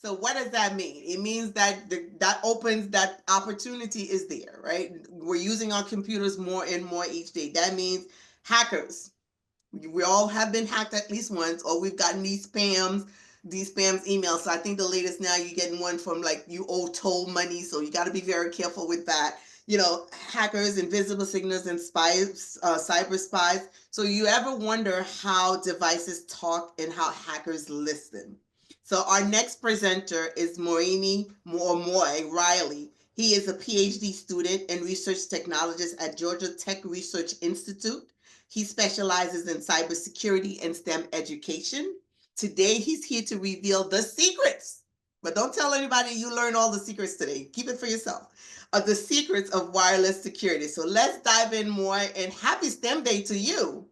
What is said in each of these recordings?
So what does that mean? It means that that opens, that opportunity is there, right? We're using our computers more and more each day. That means hackers. We all have been hacked at least once, or we've gotten these spams emails. So I think the latest now you're getting one from like you owe toll money, so you got to be very careful with that. Hackers, invisible signals, and spies, cyber spies. So you ever wonder how devices talk and how hackers listen? So our next presenter is Moy Riley. He is a PhD student and research technologist at Georgia Tech Research Institute. He specializes in cybersecurity and STEM education. Today, he's here to reveal the secrets, but don't tell anybody you learned all the secrets today. Keep it for yourself. Of the secrets of wireless security. So let's dive in more, and happy STEM Day to you.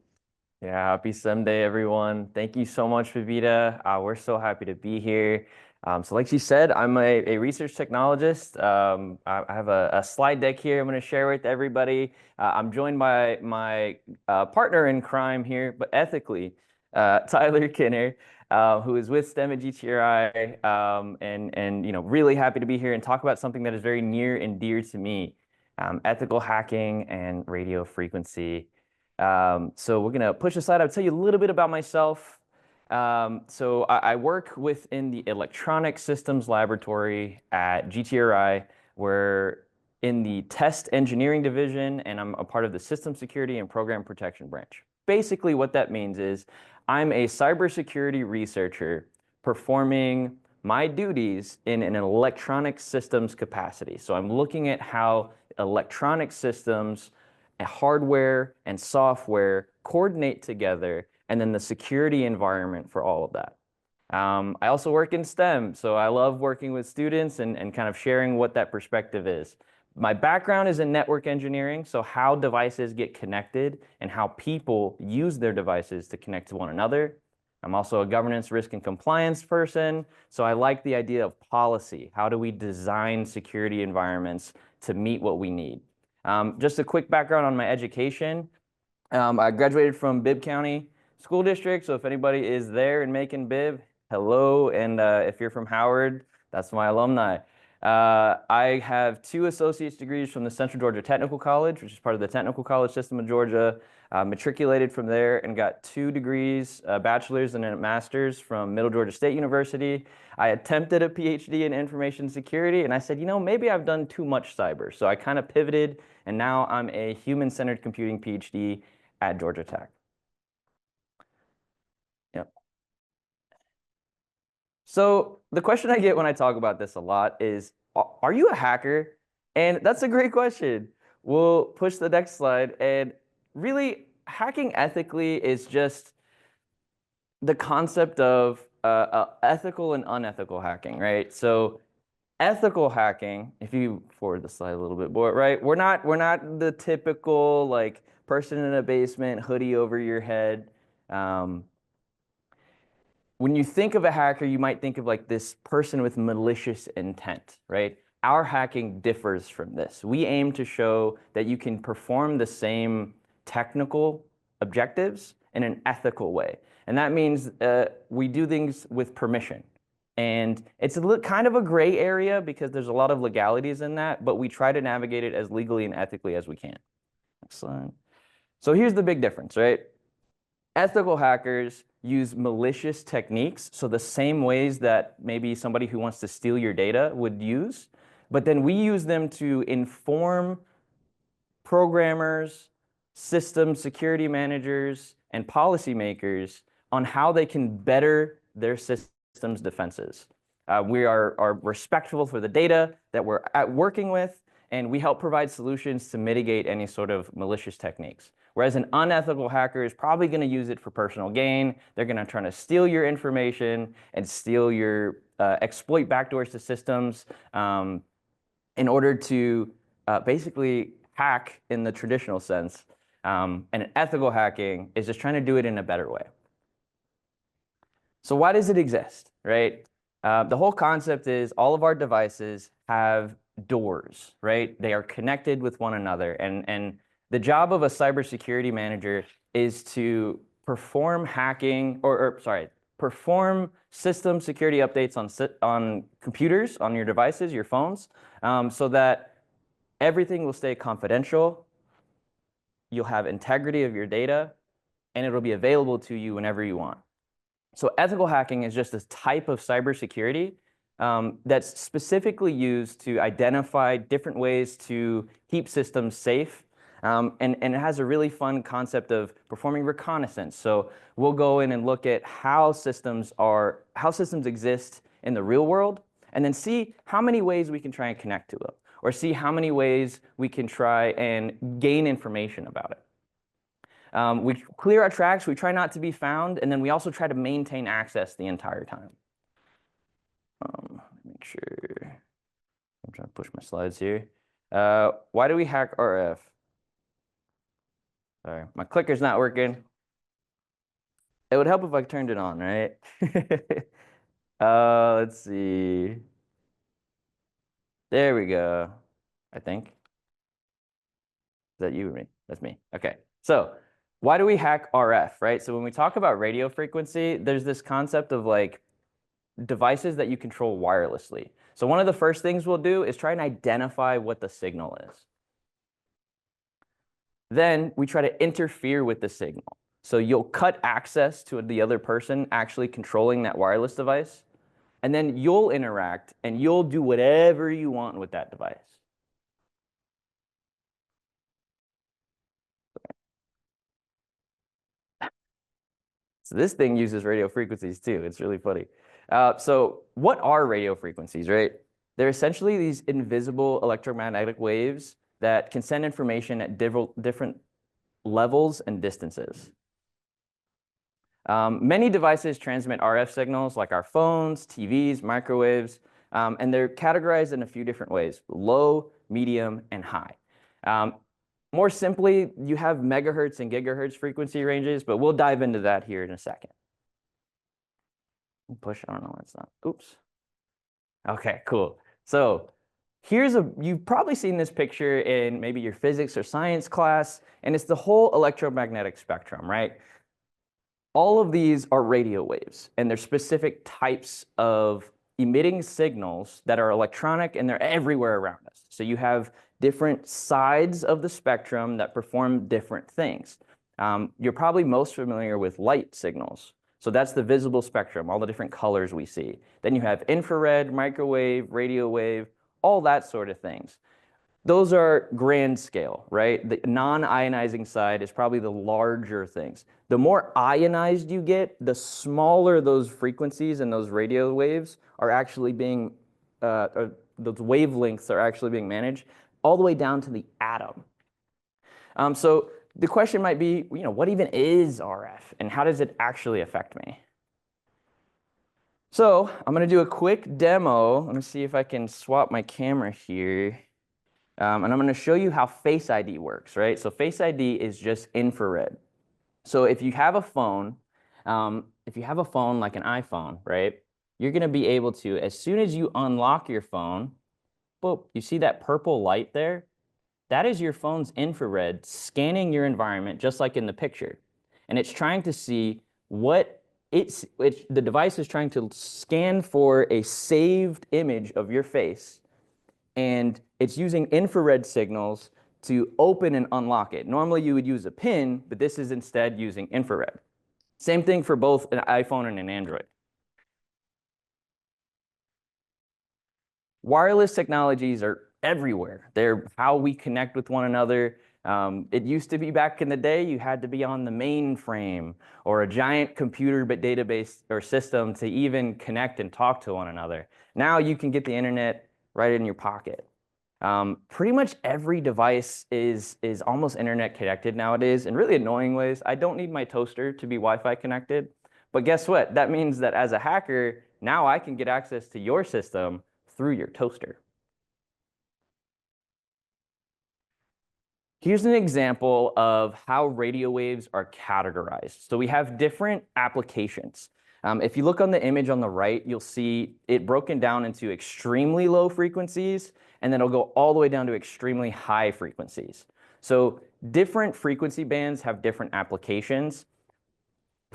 Yeah, happy Sunday, everyone. Thank you so much, Vivita. We're so happy to be here. So like she said, I'm a research technologist. I have a slide deck here I'm going to share with everybody. I'm joined by my partner in crime here, but ethically, Tyler Kinner, who is with STEM at GTRI, and really happy to be here and talk about something that is very near and dear to me, ethical hacking and radio frequency. So we're gonna push aside. I'll tell you a little bit about myself. So I work within the Electronic Systems Laboratory at GTRI. We're in the Test Engineering Division, and I'm a part of the System Security and Program Protection branch. Basically, what that means is I'm a cybersecurity researcher performing my duties in an electronic systems capacity. So I'm looking at how electronic systems, hardware and software coordinate together, and then the security environment for all of that. I also work in STEM, so I love working with students and kind of sharing what that perspective is. My background is in network engineering, so how devices get connected and how people use their devices to connect to one another. I'm also a governance, risk, and compliance person, so I like the idea of policy. How do we design security environments to meet what we need? Just a quick background on my education. I graduated from Bibb County School District, so if anybody is there in Macon, Bibb, hello, and if you're from Howard, that's my alumni. I have 2 associate's degrees from the Central Georgia Technical College, which is part of the technical college system of Georgia. Matriculated from there and got 2 degrees, a bachelor's and a master's from Middle Georgia State University. I attempted a PhD in information security, and I said, maybe I've done too much cyber. So I kind of pivoted, and now I'm a human-centered computing PhD at Georgia Tech. Yep. So the question I get when I talk about this a lot is, are you a hacker? And that's a great question. We'll push the next slide. And really, hacking ethically is just the concept of ethical and unethical hacking, right? So ethical hacking, if you forward the slide a little bit more, right? We're not the typical like person in a basement, hoodie over your head. When you think of a hacker, you might think of like this person with malicious intent, right? Our hacking differs from this. We aim to show that you can perform the same technical objectives in an ethical way. And that means we do things with permission. And it's kind of a gray area because there's a lot of legalities in that, but we try to navigate it as legally and ethically as we can. Excellent. So here's the big difference, right? Ethical hackers use malicious techniques, so the same ways that maybe somebody who wants to steal your data would use, but then we use them to inform programmers, system security managers, and policymakers on how they can better their systems defenses. We are respectful for the data that we're working with, and we help provide solutions to mitigate any sort of malicious techniques. Whereas an unethical hacker is probably going to use it for personal gain. They're going to try to steal your information and steal your exploit backdoors to systems in order to basically hack in the traditional sense. And an ethical hacking is just trying to do it in a better way. So why does it exist, right? The whole concept is all of our devices have doors, right? They are connected with one another. And the job of a cybersecurity manager is to perform hacking, perform system security updates on computers, on your devices, your phones, so that everything will stay confidential. You'll have integrity of your data, and it'll be available to you whenever you want. So ethical hacking is just this type of cybersecurity that's specifically used to identify different ways to keep systems safe. And it has a really fun concept of performing reconnaissance. So we'll go in and look at how systems exist in the real world, and then see how many ways we can try and connect to them, or see how many ways we can try and gain information about it. We clear our tracks, we try not to be found, and then we also try to maintain access the entire time. Make sure, I'm trying to push my slides here. Why do we hack RF? Sorry, my clicker's not working. It would help if I turned it on, right? Let's see. There we go, I think. Is that you or me? That's me. Okay, so why do we hack RF, right? So when we talk about radio frequency, there's this concept of like devices that you control wirelessly. So one of the first things we'll do is try and identify what the signal is. Then we try to interfere with the signal. So you'll cut access to the other person actually controlling that wireless device, and then you'll interact and you'll do whatever you want with that device. So this thing uses radio frequencies too. It's really funny. So what are radio frequencies, right? They're essentially these invisible electromagnetic waves that can send information at different levels and distances. Many devices transmit RF signals like our phones, TVs, microwaves, and they're categorized in a few different ways: low, medium, and high. More simply, you have megahertz and gigahertz frequency ranges, but we'll dive into that here in a second. Push, I don't know, it's not, oops. Okay, cool. So you've probably seen this picture in maybe your physics or science class, and it's the whole electromagnetic spectrum, right? All of these are radio waves, and they're specific types of emitting signals that are electronic, and they're everywhere around us. So you have different sides of the spectrum that perform different things. You're probably most familiar with light signals. So that's the visible spectrum, all the different colors we see. Then you have infrared, microwave, radio wave, all that sort of things. Those are grand scale, right? The non-ionizing side is probably the larger things. The more ionized you get, the smaller those frequencies and those radio waves are actually being, those wavelengths are actually being managed, all the way down to the atom. So the question might be, what even is RF and how does it actually affect me? So I'm going to do a quick demo. Let me see if I can swap my camera here. And I'm going to show you how Face ID works, right? So Face ID is just infrared. So if you have a phone like an iPhone, right, you're going to be able to, as soon as you unlock your phone, boop, you see that purple light there? That is your phone's infrared scanning your environment, just like in the picture. And it's trying to see what the device is trying to scan for a saved image of your face. And it's using infrared signals to open and unlock it. Normally you would use a pin, but this is instead using infrared. Same thing for both an iPhone and an Android. Wireless technologies are everywhere. They're how we connect with one another. It used to be back in the day, you had to be on the mainframe or a giant computer database or system to even connect and talk to one another. Now you can get the internet right in your pocket. Pretty much every device is almost internet connected nowadays in really annoying ways. I don't need my toaster to be Wi-Fi connected, but guess what? That means that as a hacker, now I can get access to your system through your toaster. Here's an example of how radio waves are categorized. So we have different applications. If you look on the image on the right, you'll see it broken down into extremely low frequencies, and then it'll go all the way down to extremely high frequencies. So different frequency bands have different applications.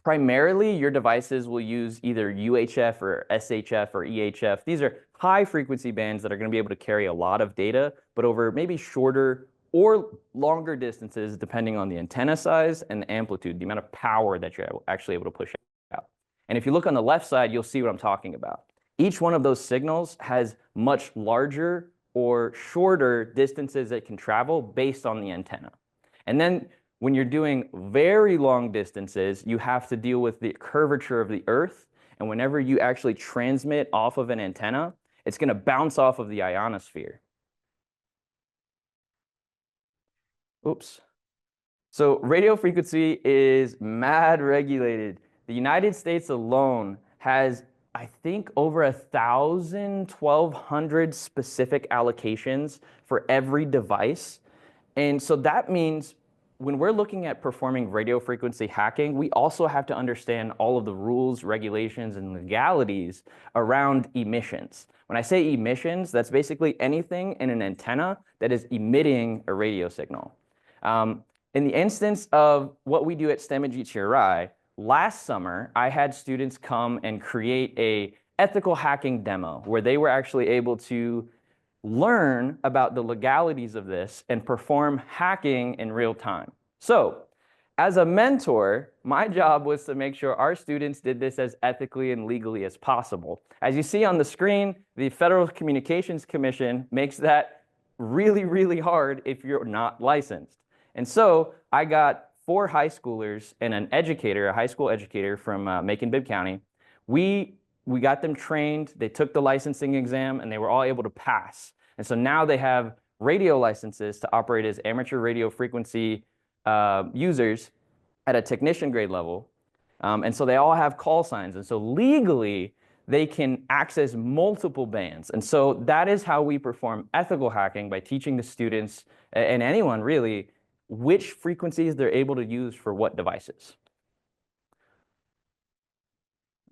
Primarily, your devices will use either UHF or SHF or EHF. These are high frequency bands that are going to be able to carry a lot of data, but over maybe shorter or longer distances, depending on the antenna size and the amplitude, the amount of power that you're actually able to push out. And if you look on the left side, you'll see what I'm talking about. Each one of those signals has much larger or shorter distances it can travel based on the antenna. And then when you're doing very long distances, you have to deal with the curvature of the Earth. And whenever you actually transmit off of an antenna, it's going to bounce off of the ionosphere. Oops. So radio frequency is mad regulated. The United States alone has, I think, over 1,000, 1,200 specific allocations for every device. And so that means when we're looking at performing radio frequency hacking, we also have to understand all of the rules, regulations, and legalities around emissions. When I say emissions, that's basically anything in an antenna that is emitting a radio signal. In the instance of what we do at STEM at GTRI, last summer, I had students come and create a ethical hacking demo where they were actually able to learn about the legalities of this and perform hacking in real time. So, as a mentor, my job was to make sure our students did this as ethically and legally as possible. As you see on the screen, the Federal Communications Commission makes that really, really hard if you're not licensed. And so I got 4 high schoolers and an educator, a high school educator from Macon-Bibb County. We got them trained, they took the licensing exam, and they were all able to pass. And so now they have radio licenses to operate as amateur radio frequency users at a technician grade level. And so they all have call signs. And so legally, they can access multiple bands. And so that is how we perform ethical hacking, by teaching the students, and anyone really, which frequencies they're able to use for what devices.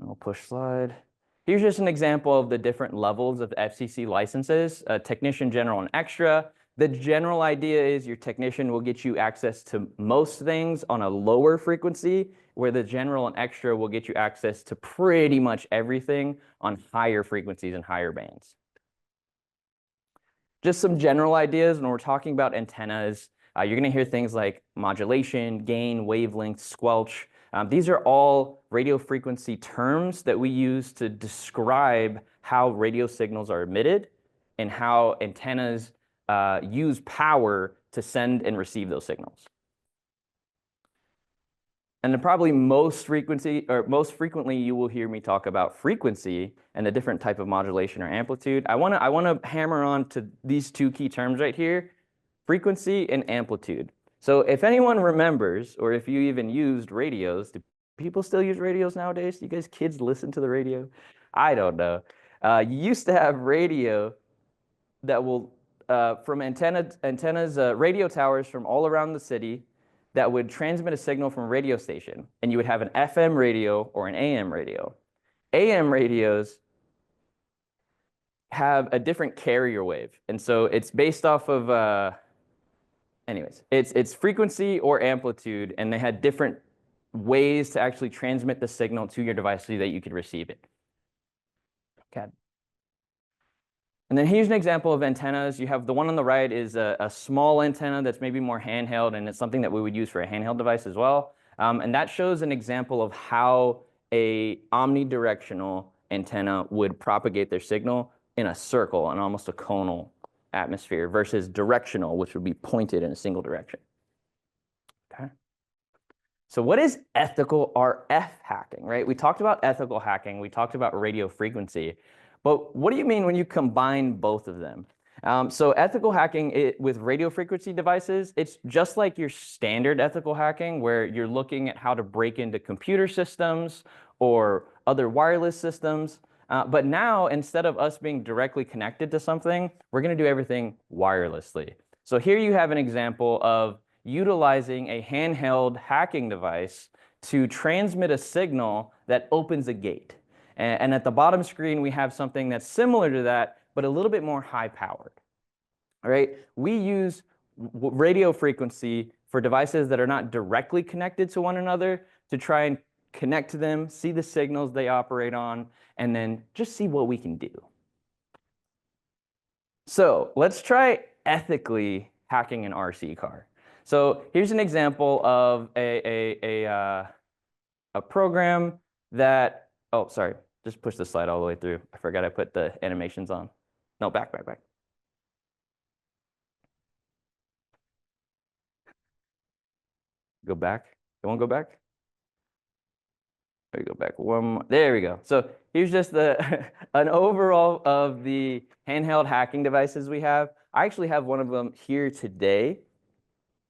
I'll push slide. Here's just an example of the different levels of FCC licenses, technician, general, and extra. The general idea is your technician will get you access to most things on a lower frequency, where the general and extra will get you access to pretty much everything on higher frequencies and higher bands. Just some general ideas when we're talking about antennas. You're going to hear things like modulation, gain, wavelength, squelch. These are all radio frequency terms that we use to describe how radio signals are emitted and how antennas use power to send and receive those signals. And then probably most frequently you will hear me talk about frequency and the different type of modulation or amplitude. I want to hammer on to these 2 key terms right here: frequency and amplitude. So if anyone remembers, or if you even used radios, do people still use radios nowadays? Do you guys kids listen to the radio? I don't know. You used to have radio that will, from antennas, radio towers from all around the city that would transmit a signal from a radio station. And you would have an FM radio or an AM radio. AM radios have a different carrier wave. And so it's based off of, anyways, it's frequency or amplitude, and they had different ways to actually transmit the signal to your device so that you could receive it. Okay. And then here's an example of antennas. You have the one on the right is a small antenna that's maybe more handheld, and it's something that we would use for a handheld device as well. And that shows an example of how a omnidirectional antenna would propagate their signal in a circle, and almost a conal atmosphere, versus directional, which would be pointed in a single direction. Okay. So what is ethical RF hacking, right? We talked about ethical hacking, we talked about radio frequency, but what do you mean when you combine both of them? So ethical hacking with radio frequency devices, it's just like your standard ethical hacking, where you're looking at how to break into computer systems or other wireless systems. But now, instead of us being directly connected to something, we're going to do everything wirelessly. So here you have an example of utilizing a handheld hacking device to transmit a signal that opens a gate. And at the bottom screen, we have something that's similar to that, but a little bit more high-powered. All right? We use radio frequency for devices that are not directly connected to one another to try and connect to them, see the signals they operate on, and then just see what we can do. So let's try ethically hacking an RC car. So here's an example of a program that, oh, sorry, just push the slide all the way through. I forgot I put the animations on. No, back. Go back. It won't go back? There you go, back one more. There we go. So here's just the an overall of the handheld hacking devices we have. I actually have one of them here today.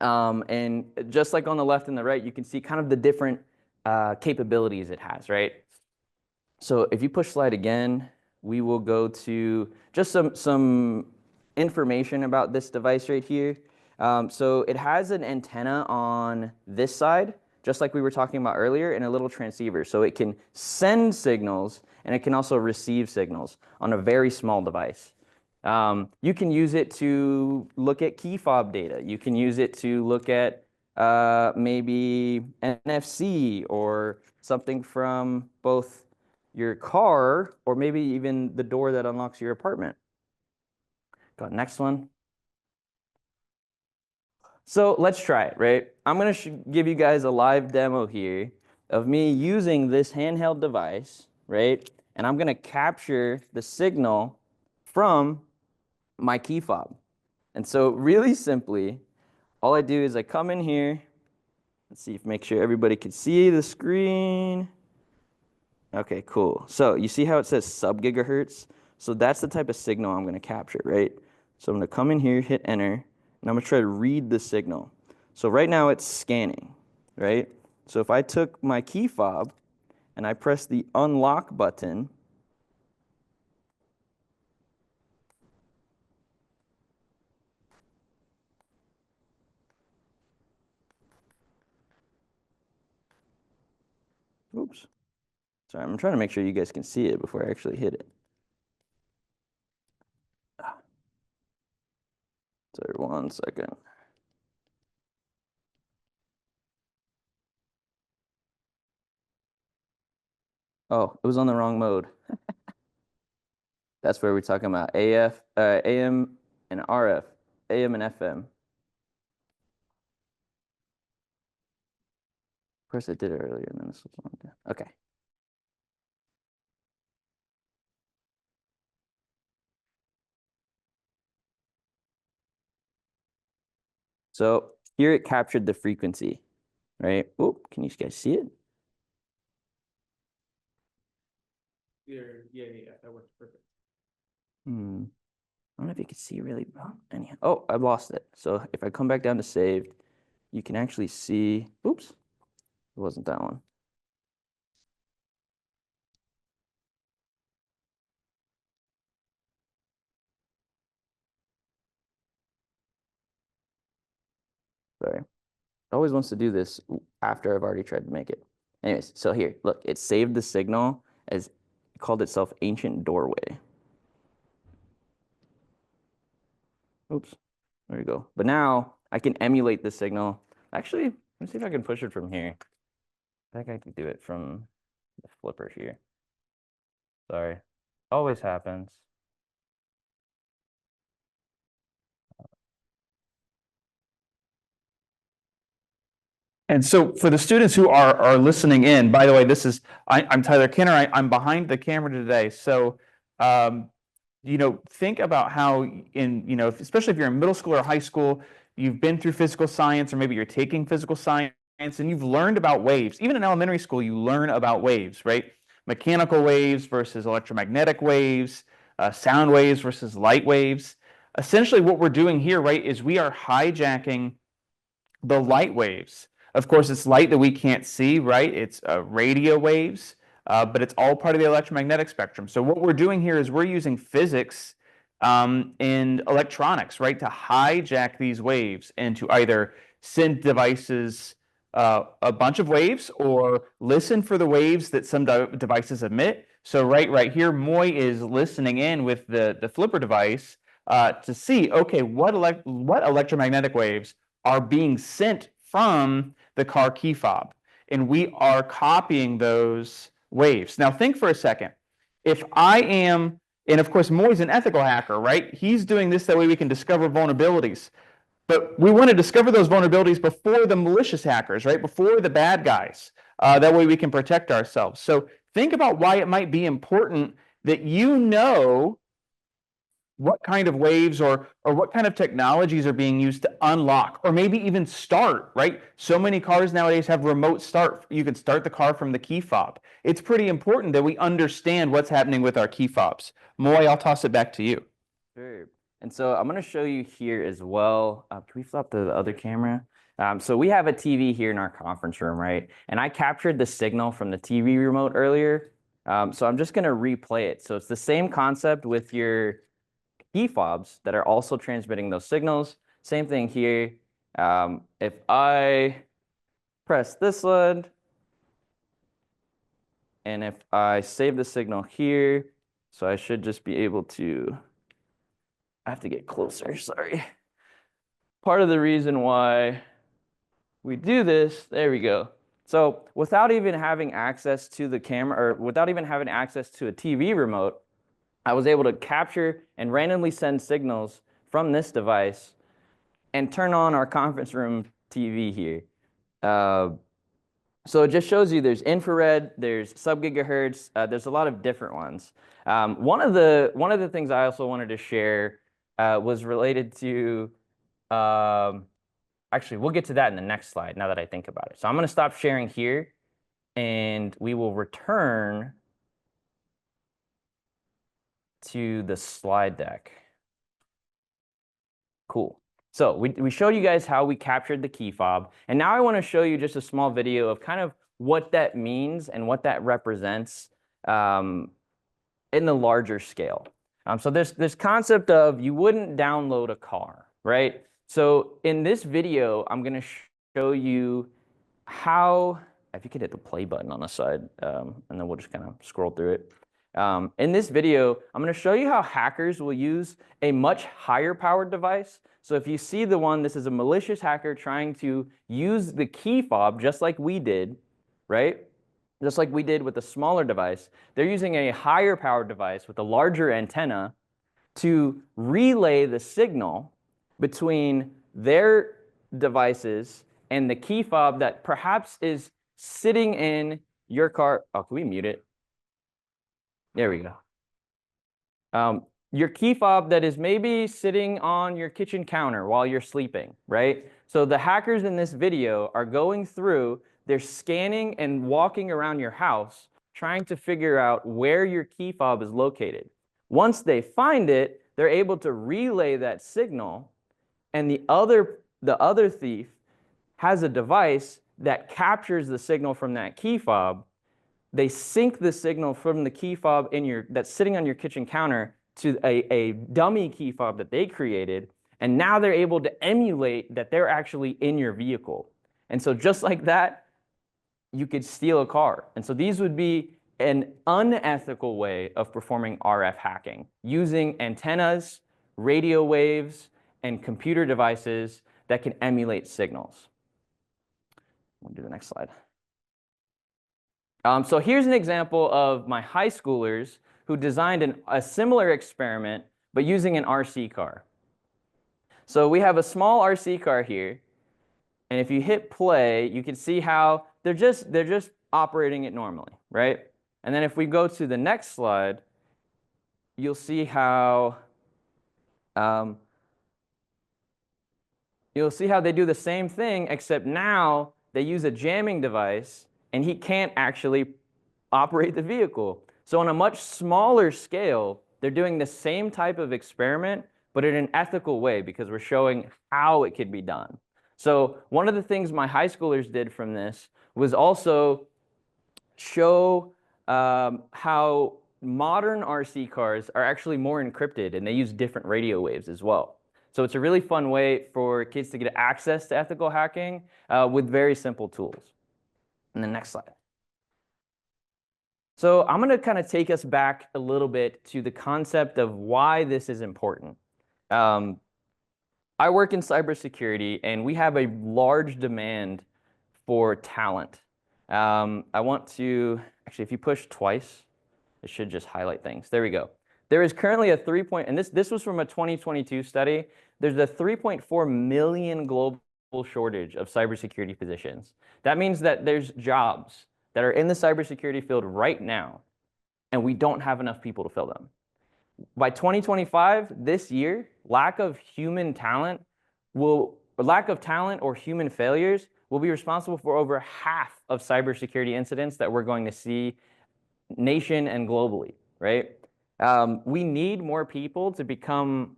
And just like on the left and the right, you can see kind of the different capabilities it has, right? So if you push slide again, we will go to just some information about this device right here. So it has an antenna on this side, just like we were talking about earlier, and a little transceiver. So it can send signals, and it can also receive signals on a very small device. You can use it to look at key fob data. You can use it to look at maybe NFC or something from both your car or maybe even the door that unlocks your apartment. Go next one. So let's try it, right? I'm going to give you guys a live demo here of me using this handheld device, right? And I'm going to capture the signal from my key fob. And so really simply, all I do is I come in here. Let's see if make sure everybody can see the screen. Okay, cool. So you see how it says sub-gigahertz? So that's the type of signal I'm going to capture, right? So I'm going to come in here, hit enter, and I'm going to try to read the signal. So right now it's scanning, right? So if I took my key fob and I press the unlock button, oops. Sorry, I'm trying to make sure you guys can see it before I actually hit it. Sorry, 1 second. Oh, it was on the wrong mode. That's where we're talking about AM and RF, AM and FM. Of course, I did it earlier, and then this was on again. Okay. So here it captured the frequency, right? Oh, can you guys see it? Yeah, that works perfect. I don't know if you can see really well. Anyhow, oh, I lost it. So if I come back down to saved, you can actually see, oops, it wasn't that one. Sorry. It always wants to do this after I've already tried to make it. Anyways, so here, look, it saved the signal as it called itself Ancient Doorway. Oops, there you go. But now I can emulate the signal. Actually, let me see if I can push it from here. I think I can do it from the flipper here. Sorry, always happens. And so for the students who are listening in, by the way, I'm Tyler Kinner. I'm behind the camera today. So, think about how especially if you're in middle school or high school, you've been through physical science, or maybe you're taking physical science and you've learned about waves. Even in elementary school, you learn about waves, right? Mechanical waves versus electromagnetic waves, sound waves versus light waves. Essentially what we're doing here, right, is we are hijacking the light waves. Of course, it's light that we can't see, right? It's radio waves, but it's all part of the electromagnetic spectrum. So what we're doing here is we're using physics and electronics, right, to hijack these waves and to either send devices a bunch of waves or listen for the waves that some devices emit. So right here, Moy is listening in with the flipper device to see, okay, what electromagnetic waves are being sent from the car key fob. and we are copying those waves. Now think for a second. If I am, and of course Moy's an ethical hacker, right? He's doing this that way we can discover vulnerabilities. But we want to discover those vulnerabilities before the malicious hackers, right? Before the bad guys. That way we can protect ourselves. So think about why it might be important that you know what kind of waves or what kind of technologies are being used to unlock or maybe even start, right? So many cars nowadays have remote start. You can start the car from the key fob. It's pretty important that we understand what's happening with our key fobs. Moy, I'll toss it back to you. Sure. And so I'm going to show you here as well. Can we flip the other camera? So we have a TV here in our conference room, right? And I captured the signal from the TV remote earlier. So I'm just going to replay it. So it's the same concept with your key fobs that are also transmitting those signals. Same thing here. If I press this one, and if I save the signal here, so I should just be able to, I have to get closer, sorry. Part of the reason why we do this, there we go. So without even having access to the camera, or without even having access to a TV remote, I was able to capture and randomly send signals from this device and turn on our conference room TV here. So it just shows you there's infrared, there's sub-gigahertz, there's a lot of different ones. One of the things I also wanted to share was related to, actually, we'll get to that in the next slide now that I think about it. So I'm going to stop sharing here, and we will return to the slide deck. Cool. So we showed you guys how we captured the key fob, and now I want to show you just a small video of kind of what that means and what that represents in the larger scale. So this concept of you wouldn't download a car, right? So in this video, I'm going to show you how, if you could hit the play button on the side, and then we'll just kind of scroll through it. In this video, I'm going to show you how hackers will use a much higher powered device. So if you see the one, this is a malicious hacker trying to use the key fob just like we did, right? Just like we did with a smaller device. They're using a higher powered device with a larger antenna to relay the signal between their devices and the key fob that perhaps is sitting in your car. Oh, can we mute it? There we go. Your key fob that is maybe sitting on your kitchen counter while you're sleeping, right? So the hackers in this video are going through, they're scanning and walking around your house, trying to figure out where your key fob is located. Once they find it, they're able to relay that signal, and the other thief has a device that captures the signal from that key fob. They sync the signal from the key fob that's sitting on your kitchen counter to a dummy key fob that they created, and now they're able to emulate that they're actually in your vehicle. And so just like that, you could steal a car. And so these would be an unethical way of performing RF hacking, using antennas, radio waves, and computer devices that can emulate signals. We'll do the next slide. So here's an example of my high schoolers who designed a similar experiment, but using an RC car. So we have a small RC car here, and if you hit play, you can see how they're just operating it normally, right? And then if we go to the next slide, you'll see how they do the same thing, except now they use a jamming device, and he can't actually operate the vehicle. So on a much smaller scale, they're doing the same type of experiment, but in an ethical way, because we're showing how it could be done. So one of the things my high schoolers did from this was also show how modern RC cars are actually more encrypted, and they use different radio waves as well. So it's a really fun way for kids to get access to ethical hacking with very simple tools. And the next slide. So I'm going to kind of take us back a little bit to the concept of why this is important. I work in cybersecurity, and we have a large demand for talent. I want to, actually, if you push twice, it should just highlight things. There we go. There is currently a and this was from a 2022 study. There's a 3.4 million global shortage of cybersecurity positions. That means that there's jobs that are in the cybersecurity field right now, and we don't have enough people to fill them. By 2025, this year, lack of talent or human failures will be responsible for over half of cybersecurity incidents that we're going to see nation and globally, right? We need more people to become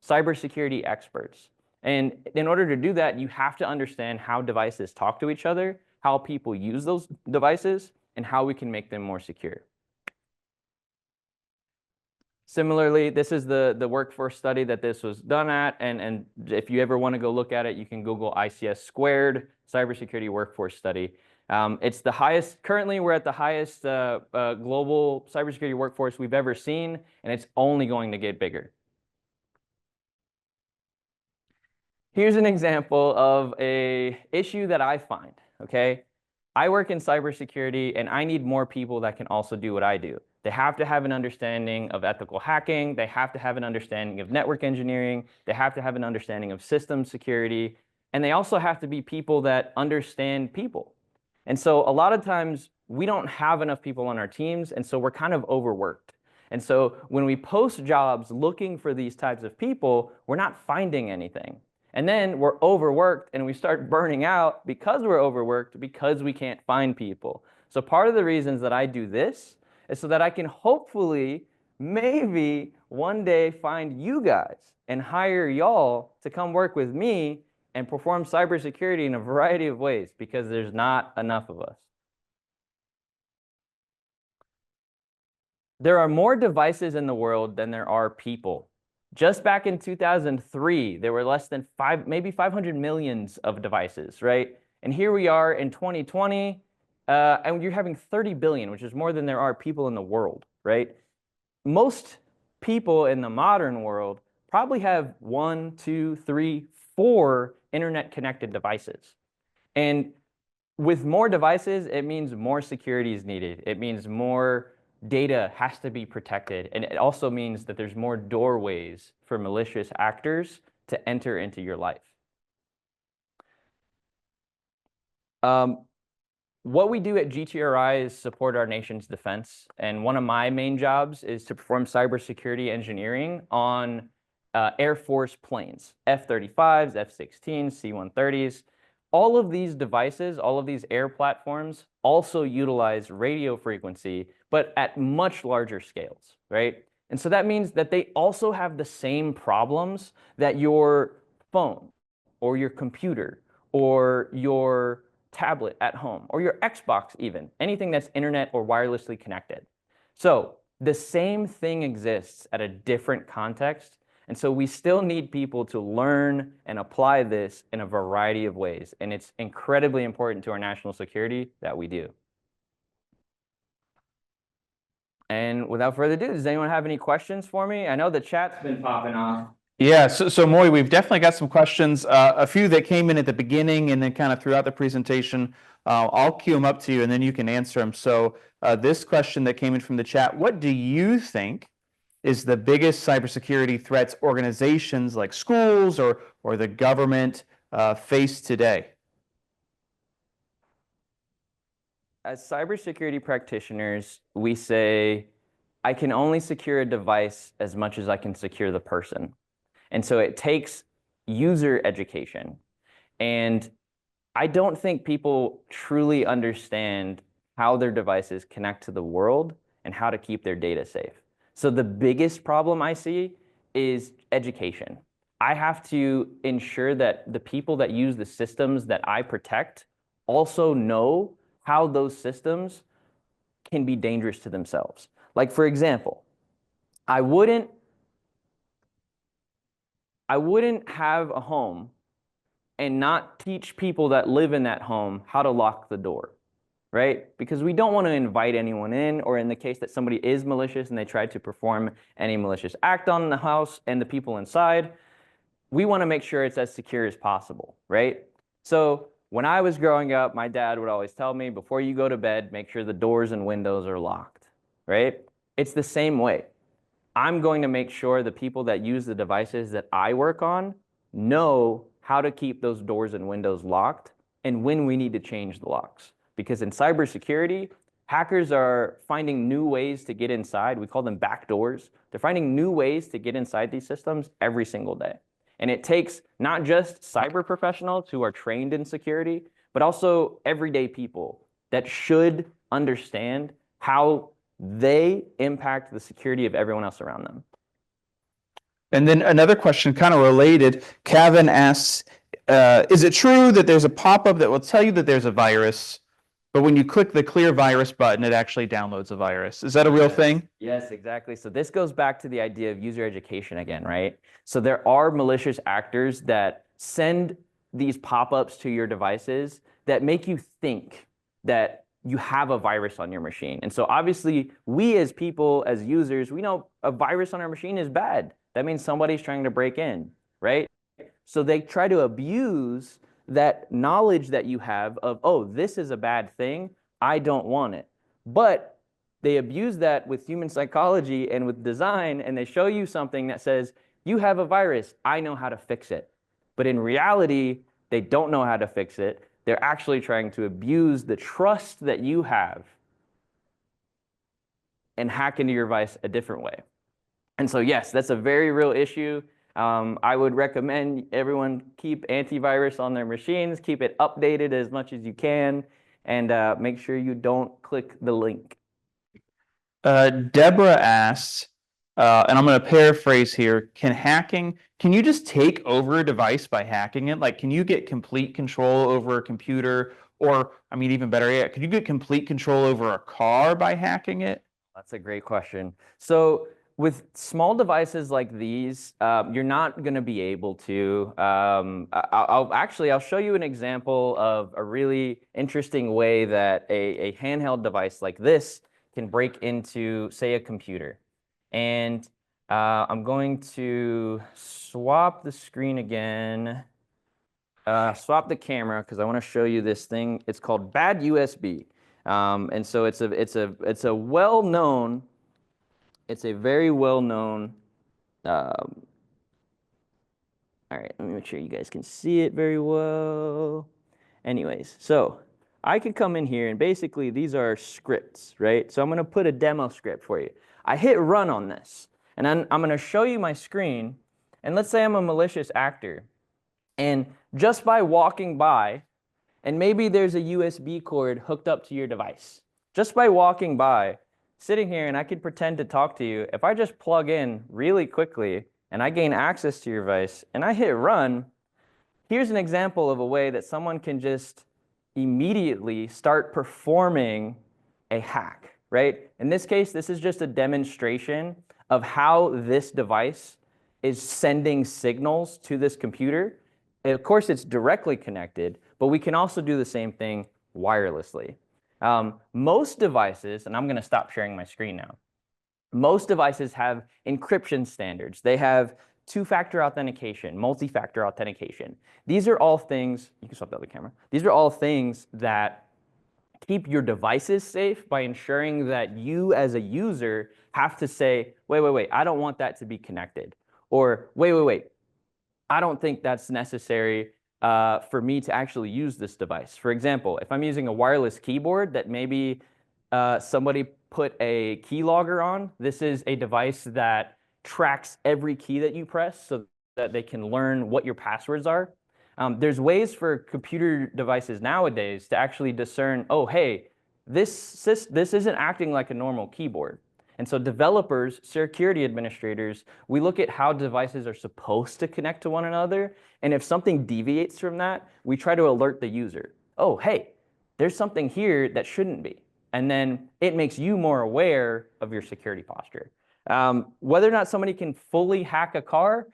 cybersecurity experts. And in order to do that, you have to understand how devices talk to each other, how people use those devices, and how we can make them more secure. Similarly, this is the workforce study that this was done at, and if you ever want to go look at it, you can Google ICS squared cybersecurity workforce study. It's the highest, currently we're at the highest global cybersecurity workforce we've ever seen, and it's only going to get bigger. Here's an example of an issue that I find, okay? I work in cybersecurity, and I need more people that can also do what I do. They have to have an understanding of ethical hacking. They have to have an understanding of network engineering. They have to have an understanding of system security. And they also have to be people that understand people. And so a lot of times we don't have enough people on our teams, and so we're kind of overworked. And so when we post jobs looking for these types of people, we're not finding anything. And then we're overworked and we start burning out because we're overworked, because we can't find people. So part of the reasons that I do this is so that I can hopefully, maybe one day find you guys and hire y'all to come work with me and perform cybersecurity in a variety of ways, because there's not enough of us. There are more devices in the world than there are people. Just back in 2003, there were less than maybe 500 million of devices, right? And here we are in 2020, and you're having 30 billion, which is more than there are people in the world, right? Most people in the modern world probably have 1, 2, 3, 4 internet-connected devices. And with more devices, it means more security is needed. It means more data has to be protected. And it also means that there's more doorways for malicious actors to enter into your life. What we do at GTRI is support our nation's defense. And one of my main jobs is to perform cybersecurity engineering on Air Force planes, F-35s, F-16s, C-130s. All of these devices, all of these air platforms also utilize radio frequency, but at much larger scales, right? And so that means that they also have the same problems that your phone or your computer or your tablet at home or your Xbox even, anything that's internet or wirelessly connected. So the same thing exists at a different context. And so we still need people to learn and apply this in a variety of ways. And it's incredibly important to our national security that we do. And without further ado, does anyone have any questions for me? I know the chat's been popping off. Yeah, so Moy, we've definitely got some questions, a few that came in at the beginning and then kind of throughout the presentation. I'll queue them up to you and then you can answer them. So this question that came in from the chat, what do you think is the biggest cybersecurity threats organizations like schools or the government face today? As cybersecurity practitioners, we say, I can only secure a device as much as I can secure the person. And so it takes user education. And I don't think people truly understand how their devices connect to the world and how to keep their data safe. So the biggest problem I see is education. I have to ensure that the people that use the systems that I protect also know how those systems can be dangerous to themselves. Like, for example, I wouldn't have a home and not teach people that live in that home how to lock the door, right? Because we don't want to invite anyone in, or in the case that somebody is malicious and they try to perform any malicious act on the house and the people inside, we want to make sure it's as secure as possible, right? So When I was growing up, my dad would always tell me, before you go to bed, make sure the doors and windows are locked, right? It's the same way. I'm going to make sure the people that use the devices that I work on know how to keep those doors and windows locked and when we need to change the locks. Because in cybersecurity, hackers are finding new ways to get inside. We call them backdoors. They're finding new ways to get inside these systems every single day. And it takes not just cyber professionals who are trained in security, but also everyday people that should understand how they impact the security of everyone else around them. And then another question kind of related, Kevin asks, is it true that there's a pop-up that will tell you that there's a virus, but when you click the clear virus button, it actually downloads a virus? Is that a real thing? Yes, exactly. So this goes back to the idea of user education again, right? So there are malicious actors that send these pop-ups to your devices that make you think that you have a virus on your machine. And so obviously we as people, as users, we know a virus on our machine is bad. That means somebody's trying to break in, right? So they try to abuse that knowledge that you have of, oh, this is a bad thing, I don't want it. But they abuse that with human psychology and with design, and they show you something that says, you have a virus, I know how to fix it. But in reality, they don't know how to fix it. They're actually trying to abuse the trust that you have and hack into your device a different way. And so, yes, that's a very real issue. I would recommend everyone keep antivirus on their machines, keep it updated as much as you can, and make sure you don't click the link. Deborah asks, and I'm going to paraphrase here, can you just take over a device by hacking it? Like, can you get complete control over a computer? Or, I mean, even better yet, could you get complete control over a car by hacking it? That's a great question. So with small devices like these, you're not going to be able to. I'll show you an example of a really interesting way that a handheld device like this can break into, say, a computer. And I'm going to swap the screen again, swap the camera, because I want to show you this thing. It's called Bad USB. And so it's a well-known, it's a very well-known, all right, let me make sure you guys can see it very well. Anyways, so I can come in here and basically these are scripts, right? So I'm going to put a demo script for you. I hit run on this, and I'm going to show you my screen. And let's say I'm a malicious actor, and just by walking by, and maybe there's a USB cord hooked up to your device. Just by walking by, sitting here, and I could pretend to talk to you, if I just plug in really quickly and I gain access to your device and I hit run, here's an example of a way that someone can just immediately start performing a hack, right? In this case, this is just a demonstration of how this device is sending signals to this computer. And of course, it's directly connected, but we can also do the same thing wirelessly. Most devices, and I'm going to stop sharing my screen now. Most devices have encryption standards. They have two-factor authentication, multi-factor authentication. These are all things, you can swap the other camera. These are all things that keep your devices safe by ensuring that you as a user have to say, wait, I don't want that to be connected. Or wait, I don't think that's necessary for me to actually use this device. For example, if I'm using a wireless keyboard that maybe somebody put a keylogger on, this is a device that tracks every key that you press so that they can learn what your passwords are. There's ways for computer devices nowadays to actually discern, oh, hey, this isn't acting like a normal keyboard. And so developers, security administrators, we look at how devices are supposed to connect to one another. And if something deviates from that, we try to alert the user. Oh, hey, there's something here that shouldn't be. And then it makes you more aware of your security posture. Whether or not somebody can fully hack a car,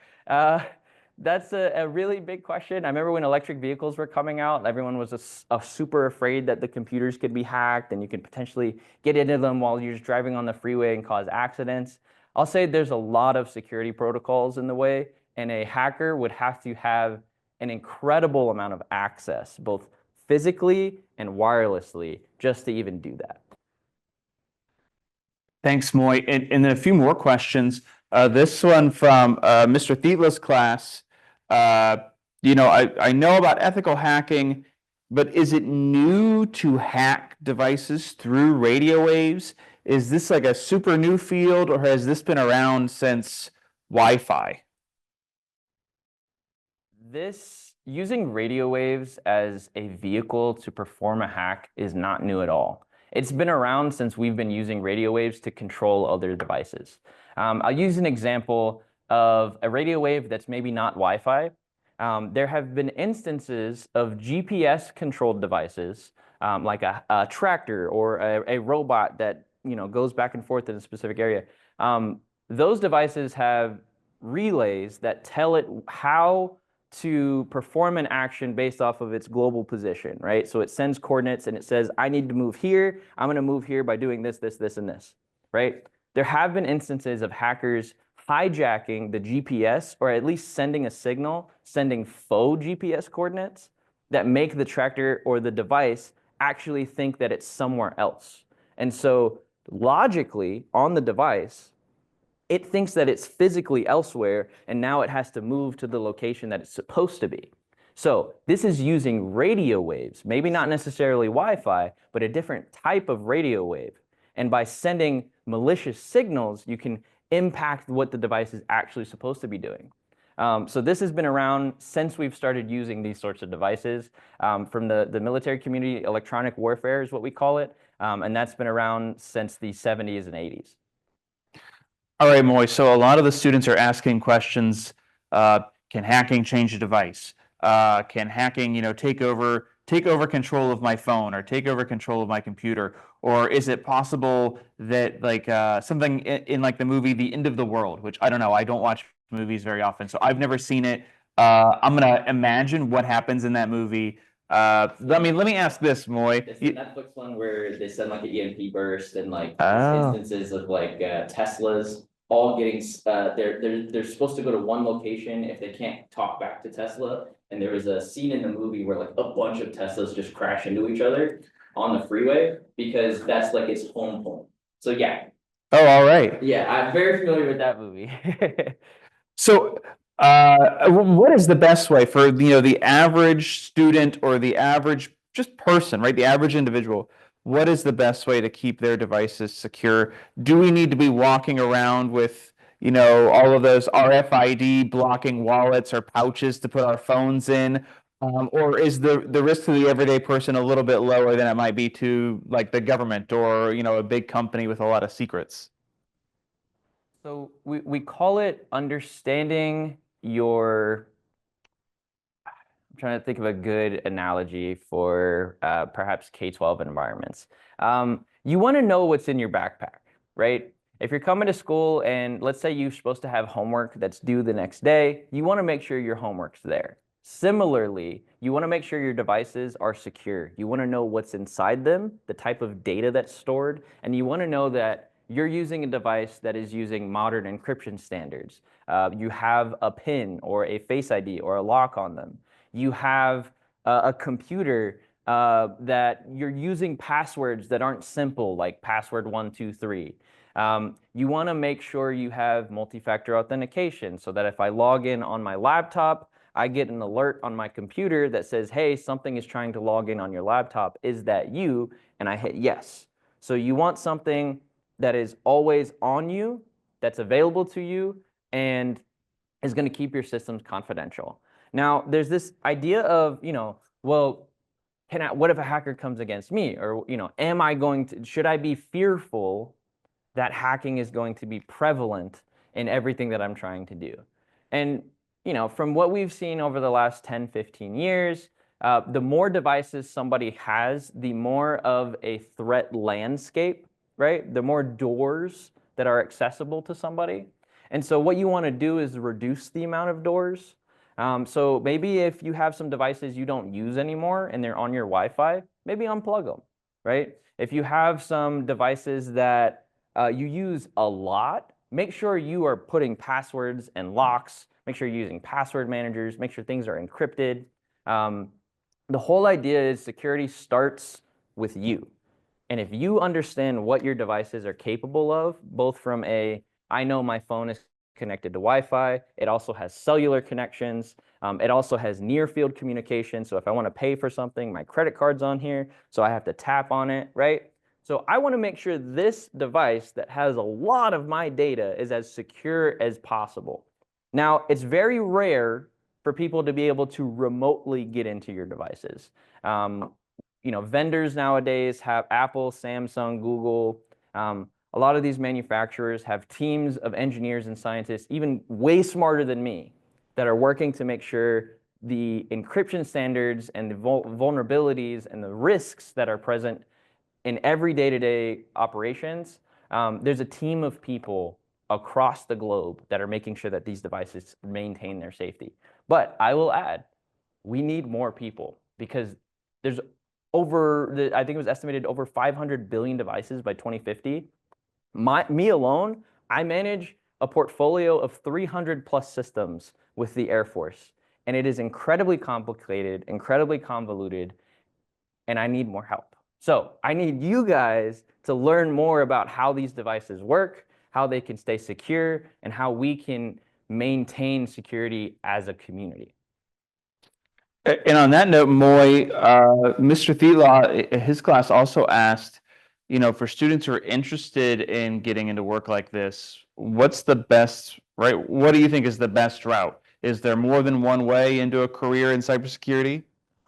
that's a really big question. I remember when electric vehicles were coming out, everyone was super afraid that the computers could be hacked and you could potentially get into them while you're just driving on the freeway and cause accidents. I'll say there's a lot of security protocols in the way, and a hacker would have to have an incredible amount of access, both physically and wirelessly just to even do that. Thanks, Moy. And then a few more questions. This one from Mr. Thietla's class. I know about ethical hacking, but is it new to hack devices through radio waves? Is this like a super new field, or has this been around since Wi-Fi? This using radio waves as a vehicle to perform a hack is not new at all. It's been around since we've been using radio waves to control other devices. I'll use an example of a radio wave that's maybe not Wi-Fi. There have been instances of GPS-controlled devices, like a tractor or a robot that goes back and forth in a specific area. Those devices have relays that tell it how to perform an action based off of its global position, right? So it sends coordinates and it says, I need to move here. I'm going to move here by doing this, this, this, and this, right? There have been instances of hackers hijacking the GPS, or at least sending a signal, sending faux GPS coordinates that make the tractor or the device actually think that it's somewhere else. And so logically on the device, it thinks that it's physically elsewhere, and now it has to move to the location that it's supposed to be. So this is using radio waves, maybe not necessarily Wi-Fi, but a different type of radio wave. And by sending malicious signals, you can impact what the device is actually supposed to be doing. So this has been around since we've started using these sorts of devices. From the military community, electronic warfare is what we call it, and that's been around since the 70s and 80s. All right, Moy. So a lot of the students are asking questions. Can hacking change a device? Can hacking, take over control of my phone, or take over control of my computer? Or is it possible that like something in like the movie The End of the World, which I don't know, I don't watch movies very often, so I've never seen it. I'm gonna imagine what happens in that movie. Let me ask this, Moy. It's the Netflix one where they send like an EMP burst and like Oh. instances of like Teslas all getting they're supposed to go to one location if they can't talk back to Tesla. And there was a scene in the movie where like a bunch of Teslas just crash into each other on the freeway because that's like its home point. So yeah. Oh, all right. Yeah, I'm very familiar with that movie. So, what is the best way for the average student or the average just person, right? The average individual. What is the best way to keep their devices secure? Do we need to be walking around with all of those RFID blocking wallets or pouches to put our phones in? Or is the risk to the everyday person a little bit lower than it might be to like the government or a big company with a lot of secrets? So we call it understanding your, I'm trying to think of a good analogy for perhaps K-12 environments. You want to know what's in your backpack, right? If you're coming to school and let's say you're supposed to have homework that's due the next day, you want to make sure your homework's there. Similarly, you want to make sure your devices are secure. You want to know what's inside them, the type of data that's stored, and you want to know that you're using a device that is using modern encryption standards. You have a PIN or a Face ID or a lock on them. You have a computer that you're using passwords that aren't simple, like password 123. You want to make sure you have multi-factor authentication so that if I log in on my laptop, I get an alert on my computer that says, hey, something is trying to log in on your laptop. Is that you? And I hit yes. So you want something that is always on you, that's available to you, and is going to keep your systems confidential. Now, there's this idea of, well, what if a hacker comes against me? Or, should I be fearful that hacking is going to be prevalent in everything that I'm trying to do? And, from what we've seen over the last 10, 15 years, the more devices somebody has, the more of a threat landscape, right? The more doors that are accessible to somebody. And so what you want to do is reduce the amount of doors. So maybe if you have some devices you don't use anymore and they're on your Wi-Fi, maybe unplug them, right? If you have some devices that you use a lot, make sure you are putting passwords and locks, make sure you're using password managers, make sure things are encrypted. The whole idea is security starts with you. And if you understand what your devices are capable of, both from I know my phone is connected to Wi-Fi, it also has cellular connections, it also has near field communication. So if I want to pay for something, my credit card's on here, so I have to tap on it, right? So I want to make sure this device that has a lot of my data is as secure as possible. Now, it's very rare for people to be able to remotely get into your devices. Vendors nowadays have Apple, Samsung, Google. A lot of these manufacturers have teams of engineers and scientists, even way smarter than me, that are working to make sure the encryption standards and the vulnerabilities and the risks that are present in every day-to-day operations, there's a team of people across the globe that are making sure that these devices maintain their safety. But I will add, we need more people because there's I think it was estimated over 500 billion devices by 2050. Me alone, I manage a portfolio of 300 plus systems with the Air Force, and it is incredibly complicated, incredibly convoluted, and I need more help. So I need you guys to learn more about how these devices work, how they can stay secure, and how we can maintain security as a community. And on that note, Moy, Mr. Thela, his class also asked, for students who are interested in getting into work like this, what's the best, right? What do you think is the best route? Is there more than one way into a career in cybersecurity?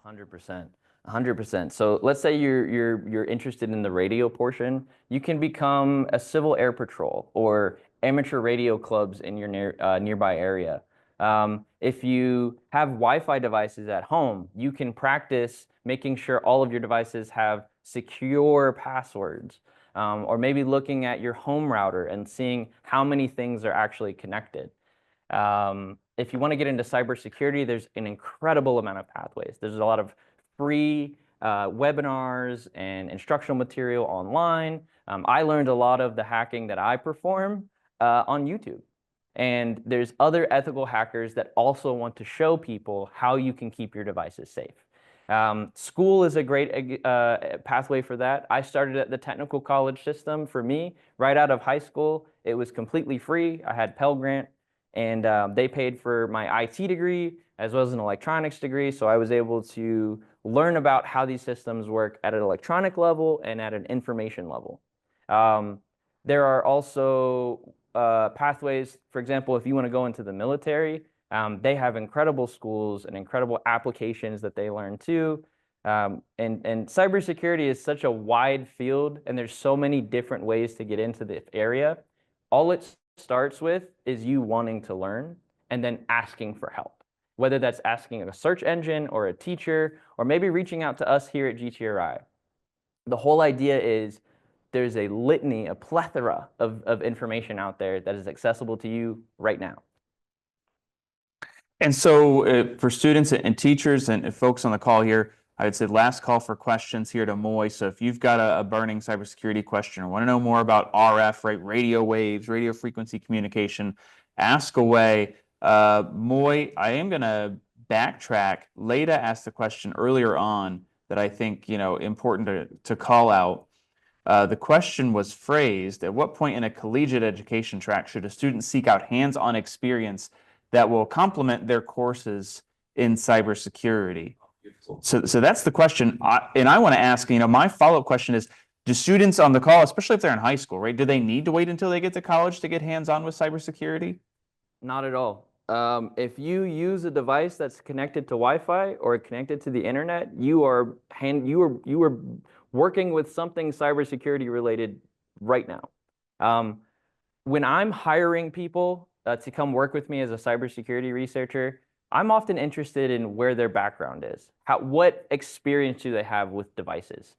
100%. 100%. So let's say you're interested in the radio portion. You can become a Civil Air Patrol or amateur radio clubs in your nearby area. If you have Wi-Fi devices at home, you can practice making sure all of your devices have secure passwords, or maybe looking at your home router and seeing how many things are actually connected. If you want to get into cybersecurity, there's an incredible amount of pathways. There's a lot of free webinars and instructional material online. I learned a lot of the hacking that I perform on YouTube. And there's other ethical hackers that also want to show people how you can keep your devices safe. School is a great pathway for that. I started at the technical college system. For me, right out of high school, it was completely free. I had Pell Grant, and they paid for my IT degree as well as an electronics degree. So I was able to learn about how these systems work at an electronic level and at an information level. There are also pathways. For example, if you want to go into the military, they have incredible schools and incredible applications that they learn too. And cybersecurity is such a wide field, and there's so many different ways to get into this area. All it starts with is you wanting to learn and then asking for help, whether that's asking a search engine or a teacher, or maybe reaching out to us here at GTRI. The whole idea is there's a litany, a plethora of information out there that is accessible to you right now. And so for students and teachers and folks on the call here, I would say last call for questions here to Moy. So if you've got a burning cybersecurity question or want to know more about RF, right, radio waves, radio frequency communication, ask away. Moy, I am going to backtrack. Leda asked the question earlier on that I think, important to call out. The question was phrased, at what point in a collegiate education track should a student seek out hands-on experience that will complement their courses in cybersecurity? So that's the question. And I want to ask, my follow-up question is, do students on the call, especially if they're in high school, right, do they need to wait until they get to college to get hands-on with cybersecurity? Not at all. If you use a device that's connected to Wi-Fi or connected to the internet, you are working with something cybersecurity related right now. When I'm hiring people to come work with me as a cybersecurity researcher, I'm often interested in where their background is. What experience do they have with devices?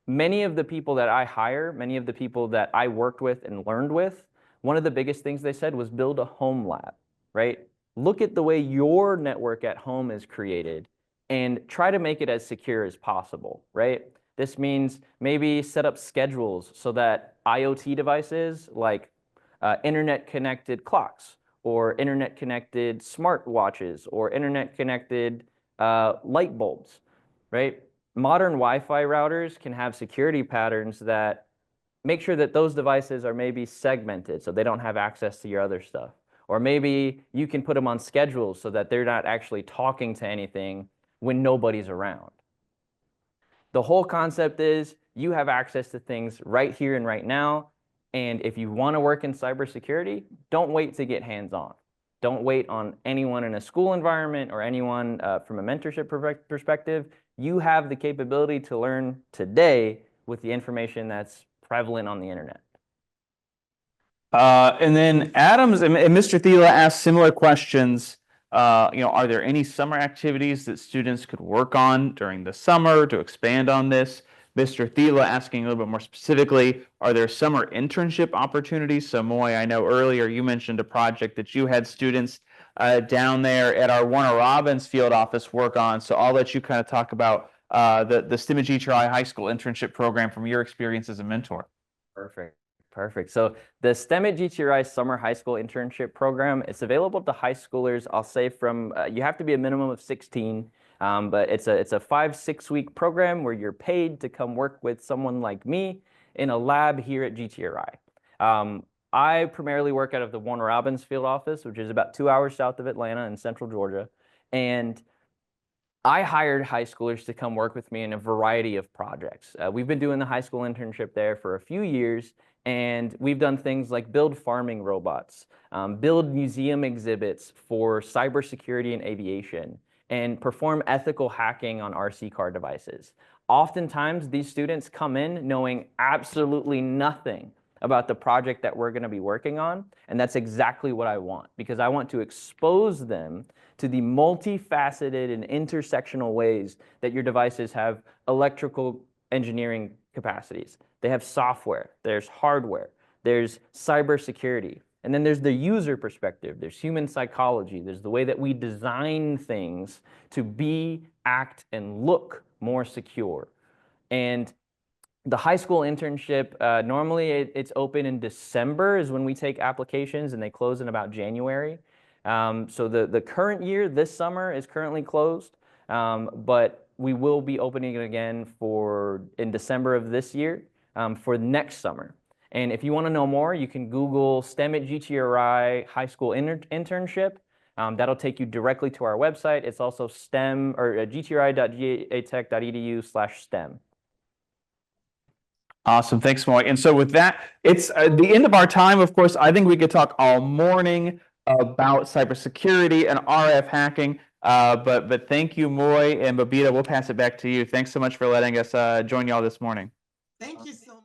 Many of the people that I hire, many of the people that I worked with and learned with, one of the biggest things they said was build a home lab, right? Look at the way your network at home is created and try to make it as secure as possible, right? This means maybe set up schedules so that IoT devices like internet-connected clocks or internet-connected smartwatches or internet-connected light bulbs, right? Modern Wi-Fi routers can have security patterns that make sure that those devices are maybe segmented so they don't have access to your other stuff. Or maybe you can put them on schedules so that they're not actually talking to anything when nobody's around. The whole concept is you have access to things right here and right now. And if you want to work in cybersecurity, don't wait to get hands-on. Don't wait on anyone in a school environment or anyone from a mentorship perspective. You have the capability to learn today with the information that's prevalent on the internet. And then Adams and Mr. Thiela asked similar questions. Are there any summer activities that students could work on during the summer to expand on this? Mr. Thiela asking a little bit more specifically, are there summer internship opportunities? So Moy, I know earlier you mentioned a project that you had students down there at our Warner Robins field office work on. So I'll let you kind of talk about the STEM at GTRI high school internship program from your experience as a mentor. Perfect. Perfect. So the STEM at GTRI summer high school internship program, it's available to high schoolers, I'll say from, you have to be a minimum of 16, but it's a 5-6 week program where you're paid to come work with someone like me in a lab here at GTRI. I primarily work out of the Warner Robins field office, which is about 2 hours south of Atlanta in central Georgia. And I hired high schoolers to come work with me in a variety of projects. We've been doing the high school internship there for a few years, and we've done things like build farming robots, build museum exhibits for cybersecurity and aviation, and perform ethical hacking on RC car devices. Oftentimes, these students come in knowing absolutely nothing about the project that we're going to be working on, and that's exactly what I want, because I want to expose them to the multifaceted and intersectional ways that your devices have electrical engineering capacities. They have software, there's hardware, there's cybersecurity, and then there's the user perspective, there's human psychology, there's the way that we design things to be, act, and look more secure. And the high school internship, normally it's open in December is when we take applications, and they close in about January. So the current year, this summer, is currently closed, but we will be opening it again in December of this year for next summer. And if you want to know more, you can Google STEM at GTRI high school internship. That'll take you directly to our website. It's also STEM or gtri.gatech.edu/STEM. Awesome. Thanks, Moy. And so with that, it's the end of our time. Of course, I think we could talk all morning about cybersecurity and RF hacking. But thank you, Moy and Babita. We'll pass it back to you. Thanks so much for letting us join y'all this morning. Thank you.